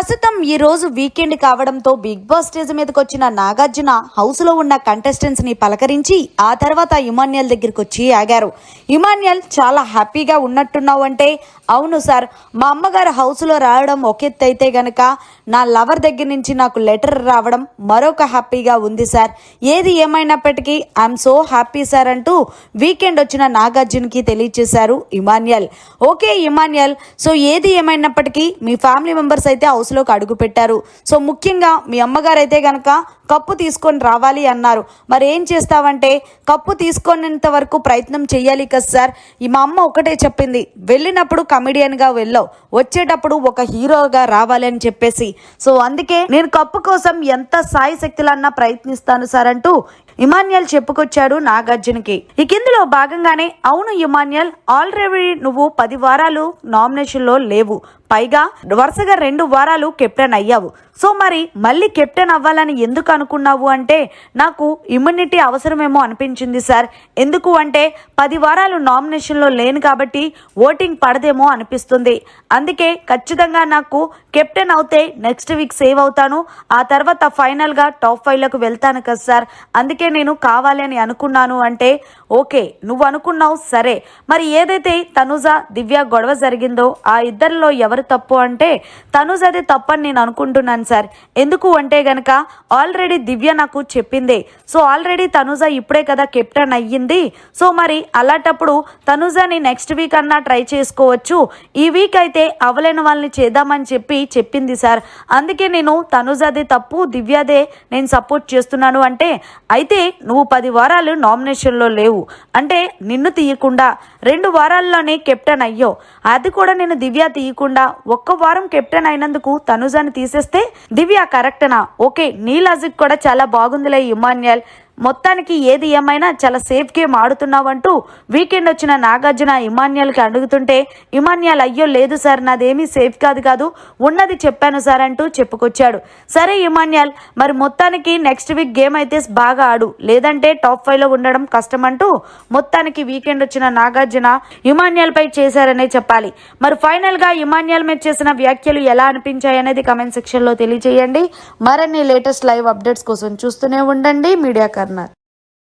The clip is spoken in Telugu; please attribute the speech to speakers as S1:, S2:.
S1: ప్రస్తుతం ఈ రోజు వీకెండ్ కావడంతో బిగ్ బాస్ స్టేజ్ మీదకి వచ్చిన నాగార్జున హౌస్ లో ఉన్న కంటెస్టెంట్స్ ని పలకరించి ఆ తర్వాత ఇమాన్యుయల్ దగ్గరికి వచ్చి ఆగారు. ఇమాన్యుయల్ చాలా హ్యాపీగా ఉన్నట్టున్నావు అంటే, అవును సార్, మా అమ్మగారు హౌస్ లో రావడం ఒక ఎత్తు అయితే గనక నా లవర్ దగ్గర నుంచి నాకు లెటర్ రావడం మరొక హ్యాపీగా ఉంది సార్. ఏది ఏమైనప్పటికీ ఐఎమ్ సో హ్యాపీ సార్ అంటూ వీకెండ్ వచ్చిన నాగార్జునకి తెలియచేశారు ఇమాన్యుయల్. ఓకే ఇమాన్యుయల్, సో ఏది ఏమైనప్పటికీ మీ ఫ్యామిలీ మెంబర్స్ అయితే హౌస్లోకి అడుగు పెట్టారు. సో ముఖ్యంగా మీ అమ్మగారు అయితే గనక కప్పు తీసుకొని రావాలి అన్నారు. మరి ఏం చేస్తావంటే, కప్పు తీసుకునేంత వరకు ప్రయత్నం చెయ్యాలి కదా సార్. మా అమ్మ ఒకటే చెప్పింది, వెళ్ళినప్పుడు కమెడియన్గా వెళ్ళావు, వచ్చేటప్పుడు ఒక హీరోగా రావాలి అని చెప్పేసి. సో అందుకే నేను కప్పు కోసం ఎంత సాయి శక్తులన్నా ప్రయత్నిస్తాను సార్ అంటూ ఇమాన్యుయల్ చెప్పుకొచ్చాడు నాగార్జునకి. ఇక ఇందులో భాగంగానే, అవును ఇమాన్యుయల్, ఆల్రెడీ నువ్వు 10 వారాలు నామినేషన్లో లేవు, పైగా వరుసగా 2 వారాలు కెప్టెన్ అయ్యావు. సో మరి మళ్ళీ కెప్టెన్ అవ్వాలని ఎందుకు అనుకున్నావు అంటే, నాకు ఇమ్యూనిటీ అవసరమేమో అనిపించింది సార్. ఎందుకు అంటే 10 వారాలు నామినేషన్లో లేను కాబట్టి ఓటింగ్ పడదేమో అనిపిస్తుంది. అందుకే ఖచ్చితంగా నాకు కెప్టెన్ అవుతే నెక్స్ట్ వీక్ సేవ్ అవుతాను, ఆ తర్వాత ఫైనల్గా టాప్ 5లకు వెళ్తాను కదా సార్. అందుకే నేను కావాలి అని అనుకున్నాను అంటే, ఓకే నువ్వు అనుకున్నావు సరే, మరి ఏదైతే తనుజ దివ్య గొడవ జరిగిందో ఆ ఇద్దరిలో ఎవరు తప్పు అంటే, తనుజదే తప్పని నేను అనుకుంటున్నాను సార్. ఎందుకు అంటే గనక ఆల్రెడీ దివ్య నాకు చెప్పిందే. సో ఆల్రెడీ తనుజ ఇప్పుడే కదా కెప్టెన్ అయ్యింది. సో మరి అలాంటప్పుడు తనుజని నెక్స్ట్ వీక్ అన్నా ట్రై చేసుకోవచ్చు, ఈ వీక్ అయితే అవ్వలేని వాళ్ళని చేద్దామని చెప్పింది సార్. అందుకే నేను తనుజదే తప్పు, దివ్యదే నేను సపోర్ట్ చేస్తున్నాను అంటే, అయితే నువ్వు 10 వారాలు నామినేషన్లో లేవు అంటే నిన్ను తీయకుండా 2 వారాల్లోనే కెప్టెన్ అయ్యో, అది కూడా నేను దివ్య తీయకుండా 1 వారం కెప్టెన్ అయినందుకు తనుజాని తీసేస్తే దివ్య కరెక్టనా? ఓకే, నీ లాజిక్ కూడా చాలా బాగుందిలే ఇమాన్యుయల్, మొత్తానికి ఏది ఏమైనా చాలా సేఫ్ గేమ్ ఆడుతున్నావంటూ వీకెండ్ వచ్చిన నాగార్జున ఇమాన్యుయల్కి అడుగుతుంటే, ఇమాన్యుయల్ అయ్యో లేదు సార్, నాదేమీ సేఫ్ కాదు, ఉన్నది చెప్పాను సార్ అంటూ చెప్పుకొచ్చాడు. సరే ఇమాన్యుయల్, మరి మొత్తానికి నెక్స్ట్ వీక్ గేమ్ అయితే బాగా ఆడు, లేదంటే టాప్ 5లో ఉండడం కష్టం అంటూ మొత్తానికి వీకెండ్ వచ్చిన నాగార్జున ఇమాన్యుయల్ పై చేశారనే చెప్పాలి. మరి ఫైనల్ గా ఇమాన్యుయల్ మీద చేసిన వ్యాఖ్యలు ఎలా అనిపించాయి అనేది కమెంట్ సెక్షన్ లో తెలియజేయండి. మరిన్ని లేటెస్ట్ లైవ్ అప్డేట్స్ కోసం చూస్తూనే ఉండండి మీడియా కార్నర్.